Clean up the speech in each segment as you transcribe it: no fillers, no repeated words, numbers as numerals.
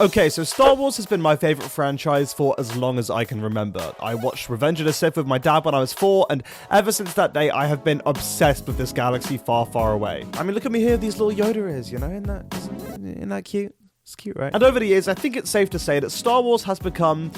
Okay, so Star Wars has been my favorite franchise for as long as I can remember. I watched Revenge of the Sith with my dad when I was 4, and ever since that day, I have been obsessed with this galaxy far, far away. I mean, look at me here, these little Yoda ears, you know, isn't that cute? It's cute, right? And over the years, I think it's safe to say that Star Wars has become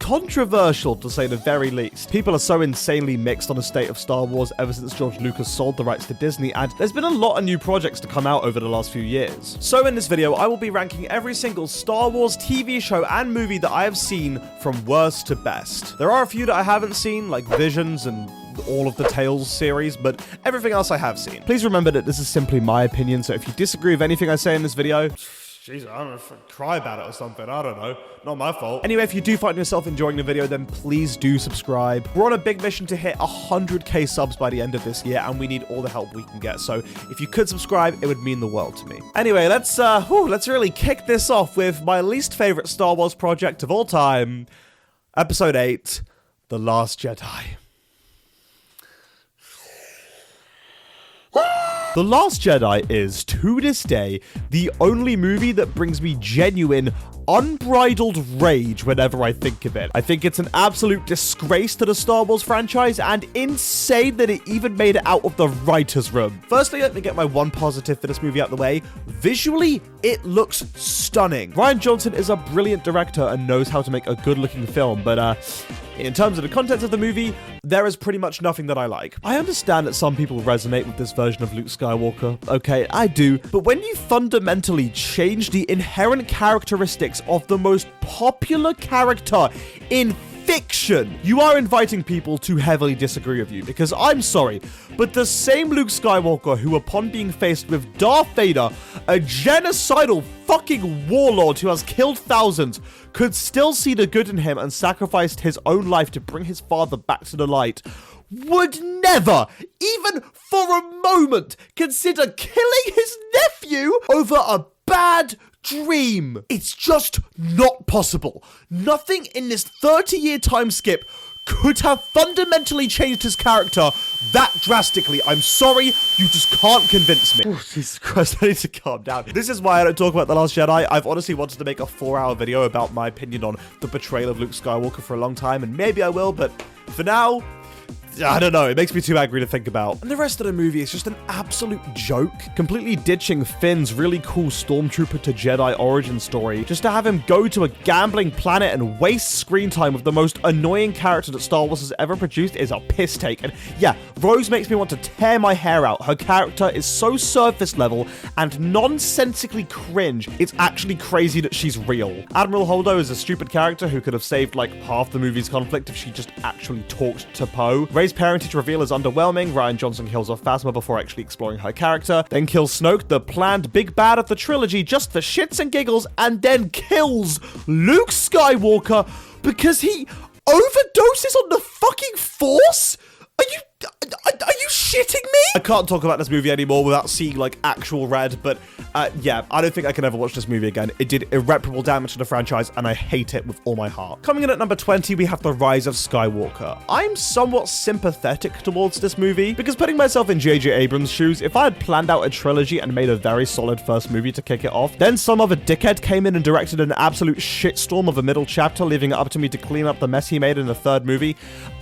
controversial, to say the very least. People are so insanely mixed on the state of Star Wars ever since George Lucas sold the rights to Disney, and there's been a lot of new projects to come out over the last few years. So in this video, I will be ranking every single Star Wars TV show and movie that I have seen from worst to best. There are a few that I haven't seen, like Visions and all of the Tales series, but everything else I have seen. Please remember that this is simply my opinion, so if you disagree with anything I say in this video, jeez, I don't know, cry about it or something, I don't know. Not my fault. Anyway, if you do find yourself enjoying the video, then please do subscribe. We're on a big mission to hit 100k subs by the end of this year, and we need all the help we can get. So if you could subscribe, it would mean the world to me. Anyway, let's really kick this off with my least favorite Star Wars project of all time, Episode 8, The Last Jedi. The Last Jedi is, to this day, the only movie that brings me genuine, unbridled rage whenever I think of it. I think it's an absolute disgrace to the Star Wars franchise, and insane that it even made it out of the writer's room. Firstly, let me get my one positive for this movie out of the way. Visually, it looks stunning. Rian Johnson is a brilliant director and knows how to make a good-looking film, but in terms of the contents of the movie, there is pretty much nothing that I like. I understand that some people resonate with this version of Luke Skywalker. Okay, I do. But when you fundamentally change the inherent characteristics of the most popular character in fiction, you are inviting people to heavily disagree with you, because I'm sorry, but the same Luke Skywalker who, upon being faced with Darth Vader, a genocidal fucking warlord who has killed thousands, could still see the good in him and sacrificed his own life to bring his father back to the light, would never, even for a moment, consider killing his nephew over a bad dream. It's just not possible. Nothing in this 30-year time skip could have fundamentally changed his character that drastically. I'm sorry, you just can't convince me. Oh, Jesus Christ, I need to calm down. This is why I don't talk about The Last Jedi. I've honestly wanted to make a 4-hour video about my opinion on the portrayal of Luke Skywalker for a long time, and maybe I will, but for now, I don't know, it makes me too angry to think about. And the rest of the movie is just an absolute joke, completely ditching Finn's really cool Stormtrooper to Jedi origin story, just to have him go to a gambling planet and waste screen time with the most annoying character that Star Wars has ever produced is a piss take. And yeah, Rose makes me want to tear my hair out. Her character is so surface level and nonsensically cringe, it's actually crazy that she's real. Admiral Holdo is a stupid character who could have saved like half the movie's conflict if she just actually talked to Poe. Rey's parentage reveal is underwhelming. Rian Johnson kills off Phasma before actually exploring her character, then kills Snoke, the planned big bad of the trilogy, just for shits and giggles, and then kills Luke Skywalker because he overdoses on the fucking Force? Are you shitting me? I can't talk about this movie anymore without seeing, like, actual red, but, yeah, I don't think I can ever watch this movie again. It did irreparable damage to the franchise, and I hate it with all my heart. Coming in at number 20, we have The Rise of Skywalker. I'm somewhat sympathetic towards this movie, because putting myself in J.J. Abrams' shoes, if I had planned out a trilogy and made a very solid first movie to kick it off, then some other dickhead came in and directed an absolute shitstorm of a middle chapter, leaving it up to me to clean up the mess he made in the third movie,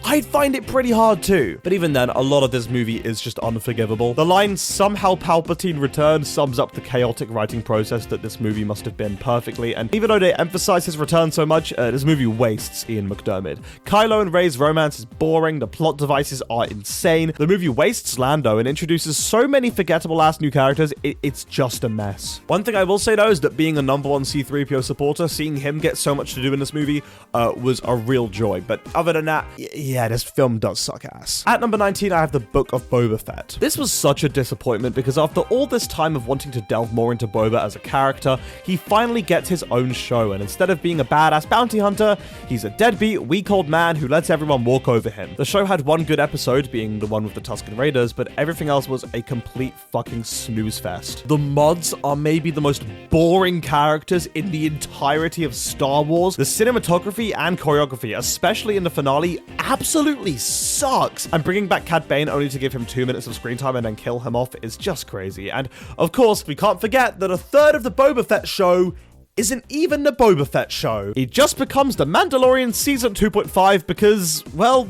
I'd find it pretty hard too. But even then, a lot of this movie is just unforgivable. The line, "somehow Palpatine returned," sums up the chaotic writing process that this movie must have been perfectly, and even though they emphasize his return so much, this movie wastes Ian McDiarmid. Kylo and Rey's romance is boring, the plot devices are insane, the movie wastes Lando and introduces so many forgettable-ass new characters, it's just a mess. One thing I will say though is that being a number one C-3PO supporter, seeing him get so much to do in this movie was a real joy, but other than that, yeah, this film does suck ass. At number 19, I have The Book of Boba Fett. This was such a disappointment because after all this time of wanting to delve more into Boba as a character, he finally gets his own show, and instead of being a badass bounty hunter, he's a deadbeat, weak old man who lets everyone walk over him. The show had one good episode, being the one with the Tusken Raiders, but everything else was a complete fucking snooze fest. The mods are maybe the most boring characters in the entirety of Star Wars. The cinematography and choreography, especially in the finale, absolutely sucks. And bringing back Cad Bane only to give him 2 minutes of screen time and then kill him off is just crazy. And of course, we can't forget that a third of the Boba Fett show isn't even the Boba Fett show. He just becomes the Mandalorian Season 2.5 because, well,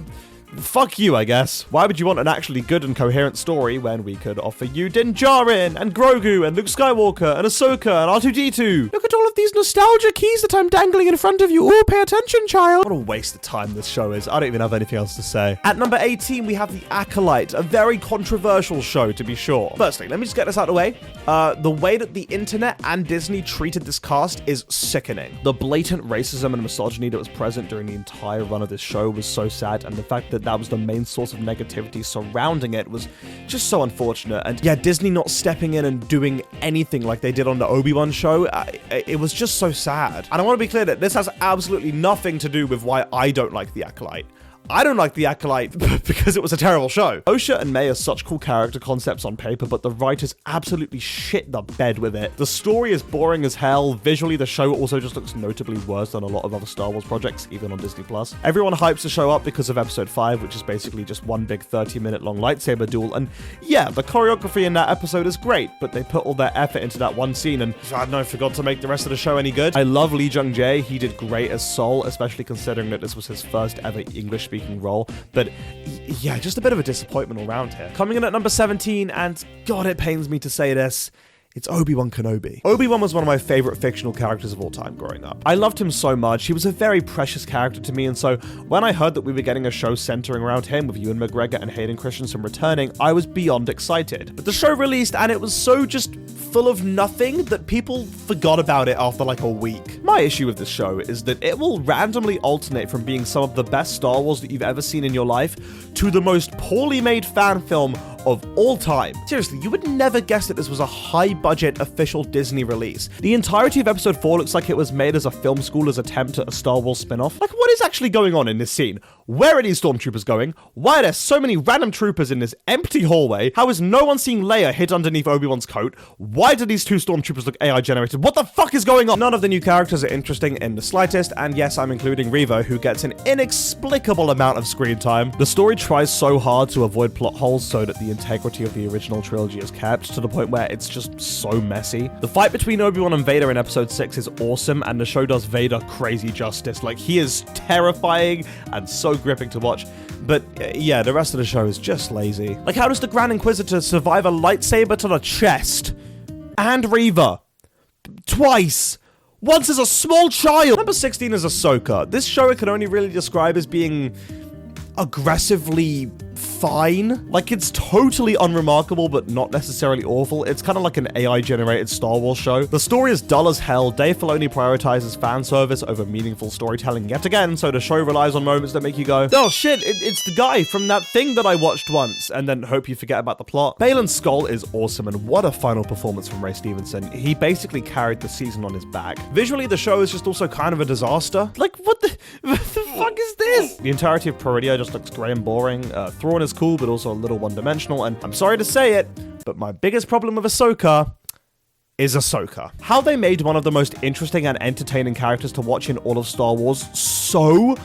fuck you, I guess. Why would you want an actually good and coherent story when we could offer you Din Djarin and Grogu and Luke Skywalker and Ahsoka and R2-D2? Look at all of these nostalgia keys that I'm dangling in front of you. Oh, pay attention, child. What a waste of time this show is. I don't even have anything else to say. At number 18, we have The Acolyte, a very controversial show, to be sure. Firstly, let me just get this out of the way. The way that the internet and Disney treated this cast is sickening. The blatant racism and misogyny that was present during the entire run of this show was so sad, and the fact that was the main source of negativity surrounding it was just so unfortunate. And yeah, Disney not stepping in and doing anything like they did on the Obi-Wan show, it was just so sad. And I want to be clear that this has absolutely nothing to do with why I don't like The Acolyte. I don't like The Acolyte because it was a terrible show. Osha and May are such cool character concepts on paper, but the writers absolutely shit the bed with it. The story is boring as hell. Visually, the show also just looks notably worse than a lot of other Star Wars projects, even on Disney+. Everyone hypes the show up because of episode 5, which is basically just one big 30-minute long lightsaber duel. And yeah, the choreography in that episode is great, but they put all their effort into that one scene and, I don't know, forgot to make the rest of the show any good. I love Lee Jung-jae. He did great as Sol, especially considering that this was his first ever English-speaking role, but yeah, just a bit of a disappointment all around here. Coming in at number 17, and God, it pains me to say this, it's Obi-Wan Kenobi. Obi-Wan was one of my favorite fictional characters of all time growing up. I loved him so much. He was a very precious character to me, and so when I heard that we were getting a show centering around him with Ewan McGregor and Hayden Christensen returning, I was beyond excited. But the show released and it was so just full of nothing that people forgot about it after like a week. My issue with this show is that it will randomly alternate from being some of the best Star Wars that you've ever seen in your life to the most poorly made fan film of all time. Seriously, you would never guess that this was a high-budget official Disney release. The entirety of episode 4 looks like it was made as a film school's attempt at a Star Wars spin-off. Like, what is actually going on in this scene? Where are these stormtroopers going? Why are there so many random troopers in this empty hallway? How is no one seeing Leia hid underneath Obi-Wan's coat? Why do these two stormtroopers look AI generated? What the fuck is going on? None of the new characters are interesting in the slightest, and yes, I'm including Reva, who gets an inexplicable amount of screen time. The story tries so hard to avoid plot holes so that the integrity of the original trilogy is kept, to the point where it's just so messy. The fight between Obi-Wan and Vader in episode 6 is awesome, and the show does Vader crazy justice. Like, he is terrifying and so gripping to watch. But yeah, the rest of the show is just lazy. Like, how does the Grand Inquisitor survive a lightsaber to the chest? And Reva. Twice. Once as a small child. Number 16 is Ahsoka. This show I can only really describe as being aggressively fine. Like, it's totally unremarkable, but not necessarily awful. It's kind of like an AI-generated Star Wars show. The story is dull as hell. Dave Filoni prioritizes fan service over meaningful storytelling yet again, so the show relies on moments that make you go, oh shit, it's the guy from that thing that I watched once, and then hope you forget about the plot. Baylan Skoll is awesome, and what a final performance from Ray Stevenson. He basically carried the season on his back. Visually, the show is just also kind of a disaster. Like, what the fuck is this? The entirety of Peridea just looks grey and boring. Thrawn is cool, but also a little one-dimensional, and I'm sorry to say it, but my biggest problem with Ahsoka is Ahsoka. How they made one of the most interesting and entertaining characters to watch in all of Star Wars so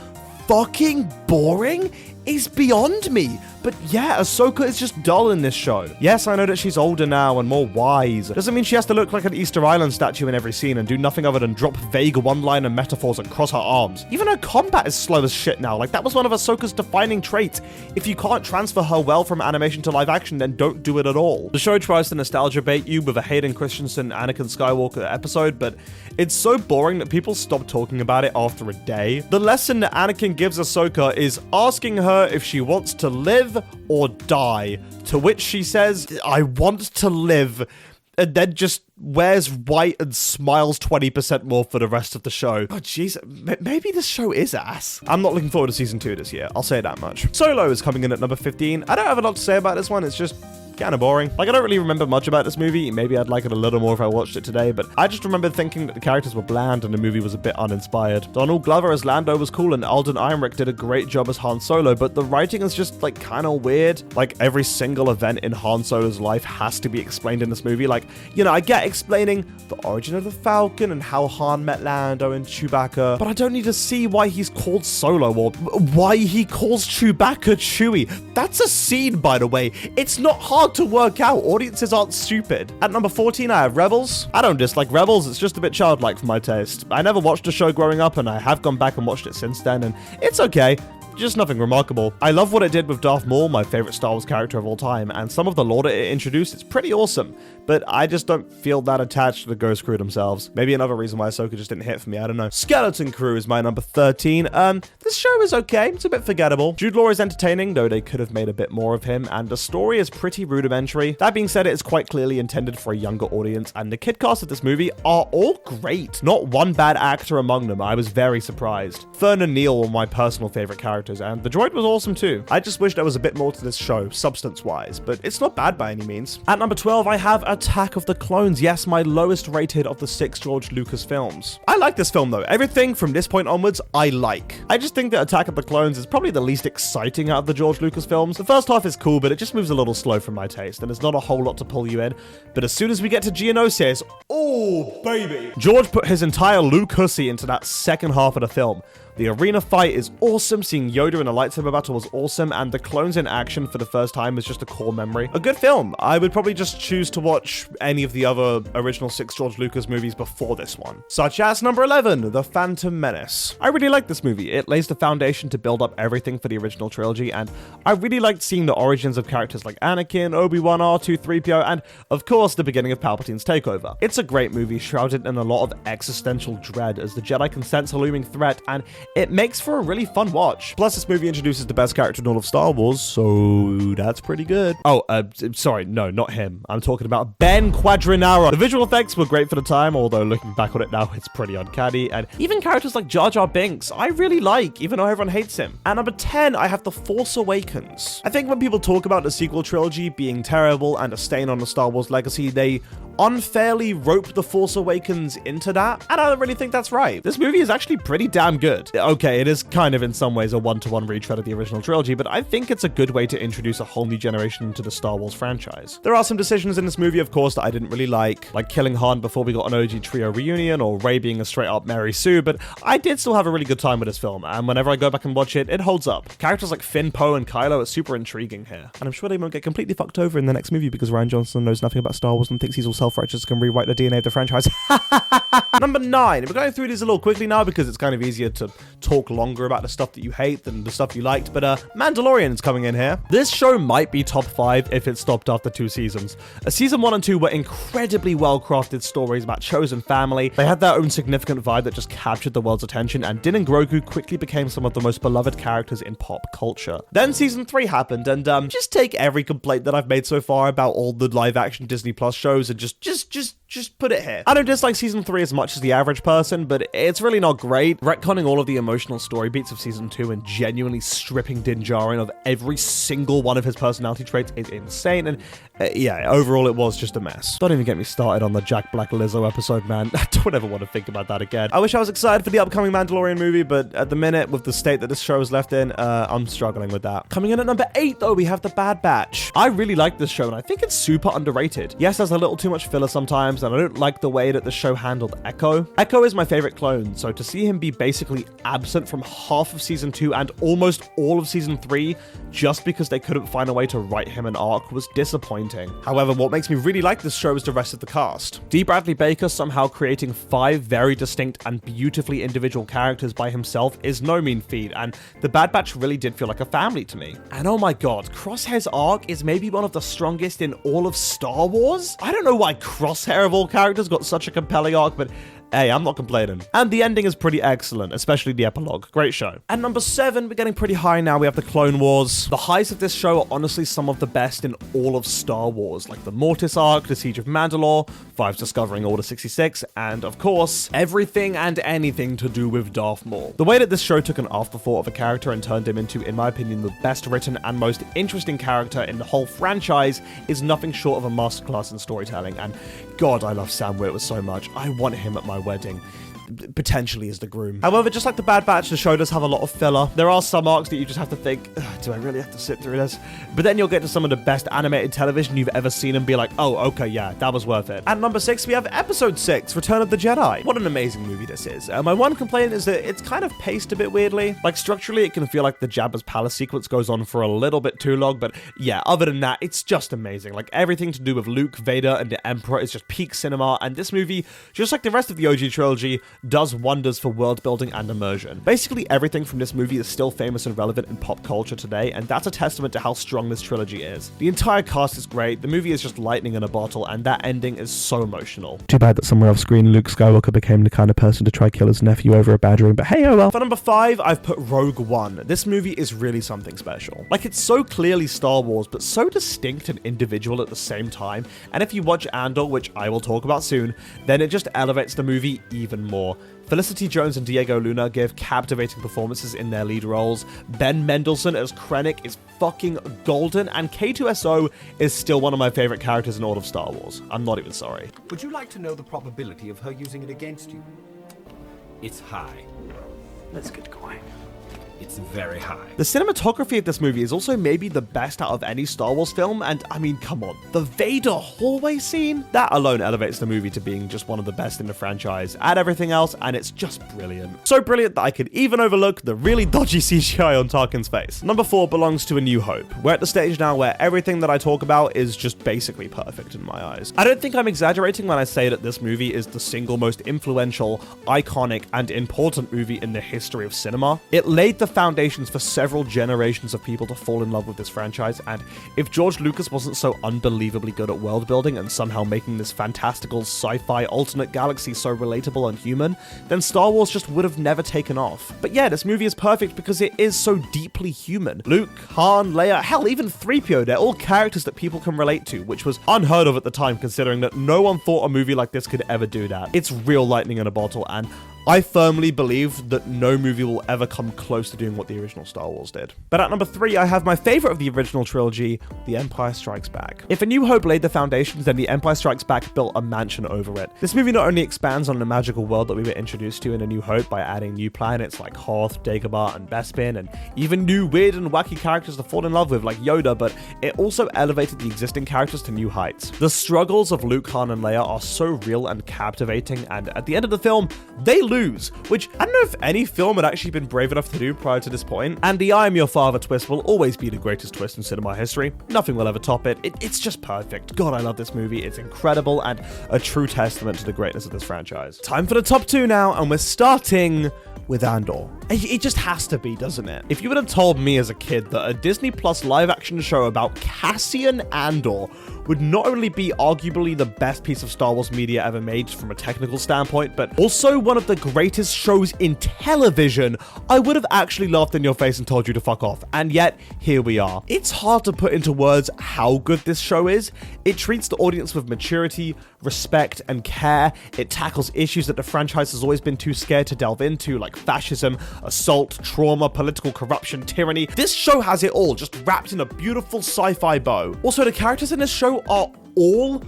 fucking boring is beyond me. But yeah, Ahsoka is just dull in this show. Yes, I know that she's older now and more wise. Doesn't mean she has to look like an Easter Island statue in every scene and do nothing other than drop vague one-liner metaphors and cross her arms. Even her combat is slow as shit now. Like, that was one of Ahsoka's defining traits. If you can't transfer her well from animation to live action, then don't do it at all. The show tries to nostalgia bait you with a Hayden Christensen Anakin Skywalker episode, but it's so boring that people stop talking about it after a day. The lesson that Anakin gives Ahsoka is asking her if she wants to live or die, to which she says, I want to live, and then just wears white and smiles 20% more for the rest of the show. Oh jeez, maybe this show is ass. I'm not looking forward to season 2 this year, I'll say that much. Solo is coming in at number 15. I don't have a lot to say about this one, it's just kind of boring. Like, I don't really remember much about this movie. Maybe I'd like it a little more if I watched it today, but I just remember thinking that the characters were bland and the movie was a bit uninspired. Donald Glover as Lando was cool, and Alden Ehrenreich did a great job as Han Solo, but the writing is just, like, kind of weird. Like, every single event in Han Solo's life has to be explained in this movie. Like, you know, I get explaining the origin of the Falcon and how Han met Lando and Chewbacca, but I don't need to see why he's called Solo or why he calls Chewbacca Chewie. That's a scene, by the way. It's not Han hard to work out. Audiences aren't stupid. At number 14, I have Rebels. I don't dislike Rebels. It's just a bit childlike for my taste. I never watched the show growing up, and I have gone back and watched it since then, and it's okay. Just nothing remarkable. I love what it did with Darth Maul, my favorite Star Wars character of all time, and some of the lore that it introduced, it's pretty awesome. But I just don't feel that attached to the Ghost Crew themselves. Maybe another reason why Ahsoka just didn't hit for me, I don't know. Skeleton Crew is my number 13. This show is okay. It's a bit forgettable. Jude Law is entertaining, though they could have made a bit more of him, and the story is pretty rudimentary. That being said, it is quite clearly intended for a younger audience, and the kid cast of this movie are all great. Not one bad actor among them. I was very surprised. Fern and Neil were my personal favorite characters, and the droid was awesome too. I just wish there was a bit more to this show, substance-wise, but it's not bad by any means. At number 12, I have Attack of the Clones. Yes, my lowest rated of the 6 George Lucas films. I like this film though. Everything from this point onwards, I like. I just think that Attack of the Clones is probably the least exciting out of the George Lucas films. The first half is cool, but it just moves a little slow for my taste, and there's not a whole lot to pull you in. But as soon as we get to Geonosis, oh baby! George put his entire Luke hussy into that second half of the film. The arena fight is awesome, seeing Yoda in a lightsaber battle was awesome, and the clones in action for the first time is just a core memory. A good film. I would probably just choose to watch any of the other original 6 George Lucas movies before this one. Such as number 11, The Phantom Menace. I really like this movie. It lays the foundation to build up everything for the original trilogy, and I really liked seeing the origins of characters like Anakin, Obi-Wan, R2, 3PO, and of course the beginning of Palpatine's takeover. It's a great movie, shrouded in a lot of existential dread as the Jedi can sense a looming threat, and it makes for a really fun watch. Plus, this movie introduces the best character in all of Star Wars, so that's pretty good. Oh, sorry, no, not him. I'm talking about Ben Quadrinaro. The visual effects were great for the time, although looking back on it now, it's pretty uncanny. And even characters like Jar Jar Binks, I really like, even though everyone hates him. At number 10, I have The Force Awakens. I think when people talk about the sequel trilogy being terrible and a stain on the Star Wars legacy, they unfairly rope The Force Awakens into that, and I don't really think that's right. This movie is actually pretty damn good. Okay, it is kind of in some ways a one-to-one retread of the original trilogy, but I think it's a good way to introduce a whole new generation into the Star Wars franchise. There are some decisions in this movie, of course, that I didn't really like killing Han before we got an OG trio reunion, or Rey being a straight-up Mary Sue, but I did still have a really good time with this film, and whenever I go back and watch it, it holds up. Characters like Finn, Poe, and Kylo are super intriguing here, and I'm sure they won't get completely fucked over in the next movie because Rian Johnson knows nothing about Star Wars and thinks he's all self-righteous, can rewrite the DNA of the franchise. Number 9. We're going through these a little quickly now because it's kind of easier to talk longer about the stuff that you hate than the stuff you liked, but Mandalorian is coming in here. This show might be top 5 if it stopped after 2 seasons. Season 1 and 2 were incredibly well-crafted stories about chosen family. They had their own significant vibe that just captured the world's attention, and Din and Grogu quickly became some of the most beloved characters in pop culture. Then Season 3 happened, and just take every complaint that I've made so far about all the live-action Disney Plus shows and just put it here. I don't dislike Season 3 as much as the average person, but it's really not great. Retconning all of the emotional story beats of Season 2 and genuinely stripping Din Djarin of every single one of his personality traits is insane, and yeah, overall it was just a mess. Don't even get me started on the Jack Black Lizzo episode, man. I don't ever want to think about that again. I wish I was excited for the upcoming Mandalorian movie, but at the minute, with the state that this show is left in, I'm struggling with that. Coming in at number 8, though, we have The Bad Batch. I really like this show, and I think it's super underrated. Yes, there's a little too much filler sometimes, and I don't like the way that the show handled Echo. Echo is my favorite clone, so to see him be basically absent from half of Season 2 and almost all of Season 3 just because they couldn't find a way to write him an arc was disappointing. However, what makes me really like this show is the rest of the cast. D. Bradley Baker somehow creating 5 very distinct and beautifully individual characters by himself is no mean feat, and The Bad Batch really did feel like a family to me. And oh my god, Crosshair's arc is maybe one of the strongest in all of Star Wars? I don't know why Crosshair of all characters got such a compelling arc, but hey, I'm not complaining. And the ending is pretty excellent, especially the epilogue. Great show. At number 7, we're getting pretty high now. We have the Clone Wars. The highs of this show are honestly some of the best in all of Star Wars, like the Mortis arc, the Siege of Mandalore, Fives discovering Order 66, and of course, everything and anything to do with Darth Maul. The way that this show took an afterthought of a character and turned him into, in my opinion, the best written and most interesting character in the whole franchise is nothing short of a masterclass in storytelling, and God, I love Sam Witwer so much. I want him at my wedding. potentially is the groom. However, just like The Bad Batch, the show does have a lot of filler. There are some arcs that you just have to think, do I really have to sit through this? But then you'll get to some of the best animated television you've ever seen and be like, oh, okay, yeah, that was worth it. At number 6, we have Episode 6, Return of the Jedi. What an amazing movie this is. My one complaint is that it's kind of paced a bit weirdly. Like, structurally, it can feel like the Jabba's palace sequence goes on for a little bit too long, but yeah, other than that, it's just amazing. Like, everything to do with Luke, Vader, and the Emperor is just peak cinema, and this movie, just like the rest of the OG trilogy, does wonders for world building and immersion. Basically, everything from this movie is still famous and relevant in pop culture today, and that's a testament to how strong this trilogy is. The entire cast is great, the movie is just lightning in a bottle, and that ending is so emotional. Too bad that somewhere off screen, Luke Skywalker became the kind of person to try kill his nephew over a bad dream, but hey, oh well. For number 5, I've put Rogue One. This movie is really something special. Like, it's so clearly Star Wars, but so distinct and individual at the same time, and if you watch Andor, which I will talk about soon, then it just elevates the movie even more. Felicity Jones and Diego Luna give captivating performances in their lead roles. Ben Mendelsohn as Krennic is fucking golden, and K2SO is still one of my favorite characters in all of Star Wars. I'm not even sorry. Would you like to know the probability of her using it against you? It's high. Let's get going. It's very high. The cinematography of this movie is also maybe the best out of any Star Wars film, and I mean, come on, the Vader hallway scene? That alone elevates the movie to being just one of the best in the franchise. Add everything else, and it's just brilliant. So brilliant that I could even overlook the really dodgy CGI on Tarkin's face. Number 4 belongs to A New Hope. We're at the stage now where everything that I talk about is just basically perfect in my eyes. I don't think I'm exaggerating when I say that this movie is the single most influential, iconic, and important movie in the history of cinema. It laid the foundations for several generations of people to fall in love with this franchise, and if George Lucas wasn't so unbelievably good at world building and somehow making this fantastical sci-fi alternate galaxy so relatable and human, then Star Wars just would have never taken off. But yeah, this movie is perfect because it is so deeply human. Luke, Han, Leia, hell, even 3PO, they're all characters that people can relate to, which was unheard of at the time considering that no one thought a movie like this could ever do that. It's real lightning in a bottle, and I firmly believe that no movie will ever come close to doing what the original Star Wars did. But at number 3, I have my favorite of the original trilogy, The Empire Strikes Back. If A New Hope laid the foundations, then The Empire Strikes Back built a mansion over it. This movie not only expands on the magical world that we were introduced to in A New Hope by adding new planets like Hoth, Dagobah, and Bespin, and even new weird and wacky characters to fall in love with like Yoda, but it also elevated the existing characters to new heights. The struggles of Luke, Han, and Leia are so real and captivating, and at the end of the film, they lose, which I don't know if any film had actually been brave enough to do prior to this point. And the I am your father twist will always be the greatest twist in cinema history. Nothing will ever top it. It's just perfect. God, I love this movie. It's incredible and a true testament to the greatness of this franchise. Time for the top 2 now, and we're starting with Andor. It just has to be, doesn't it? If you would have told me as a kid that a Disney Plus live action show about Cassian Andor would not only be arguably the best piece of Star Wars media ever made from a technical standpoint, but also one of the greatest shows in television, I would have actually laughed in your face and told you to fuck off. And yet, here we are. It's hard to put into words how good this show is. It treats the audience with maturity, respect, and care. It tackles issues that the franchise has always been too scared to delve into, like fascism, assault, trauma, political corruption, tyranny. This show has it all, just wrapped in a beautiful sci-fi bow. Also, the characters in this show are all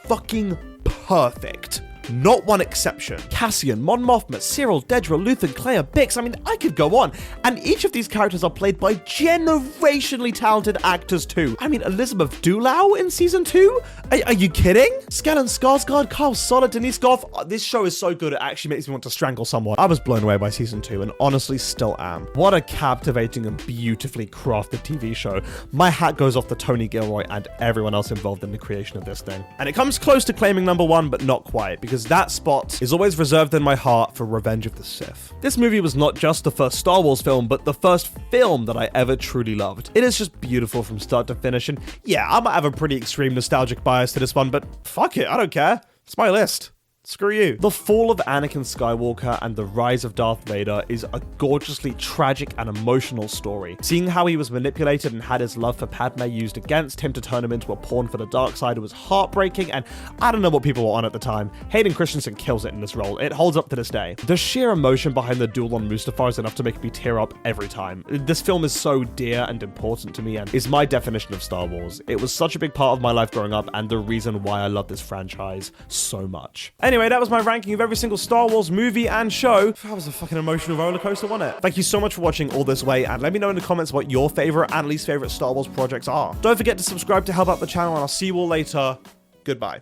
fucking perfect. Not one exception. Cassian, Mon Mothma, Cyril, Dedra, Luthen, Clea, Bix, I mean, I could go on. And each of these characters are played by generationally talented actors too. I mean, Elizabeth Dulau in season 2? Are you kidding? Stellan Skarsgård, Carl Soller, Denise Goff. This show is so good, it actually makes me want to strangle someone. I was blown away by season 2 and honestly still am. What a captivating and beautifully crafted TV show. My hat goes off to Tony Gilroy and everyone else involved in the creation of this thing. And it comes close to claiming number 1, but not quite, because that spot is always reserved in my heart for Revenge of the Sith. This movie was not just the first Star Wars film, but the first film that I ever truly loved. It is just beautiful from start to finish, and yeah, I might have a pretty extreme nostalgic bias to this one, but fuck it, I don't care. It's my list. Screw you. The fall of Anakin Skywalker and the rise of Darth Vader is a gorgeously tragic and emotional story. Seeing how he was manipulated and had his love for Padme used against him to turn him into a pawn for the dark side was heartbreaking, and I don't know what people were on at the time. Hayden Christensen kills it in this role. It holds up to this day. The sheer emotion behind the duel on Mustafar is enough to make me tear up every time. This film is so dear and important to me and is my definition of Star Wars. It was such a big part of my life growing up and the reason why I love this franchise so much. Anyway, Anyway, that was my ranking of every single Star Wars movie and show. That was a fucking emotional roller coaster, wasn't it? Thank you so much for watching all this way, and let me know in the comments what your favorite and least favorite Star Wars projects are. Don't forget to subscribe to help out the channel, and I'll see you all later. Goodbye.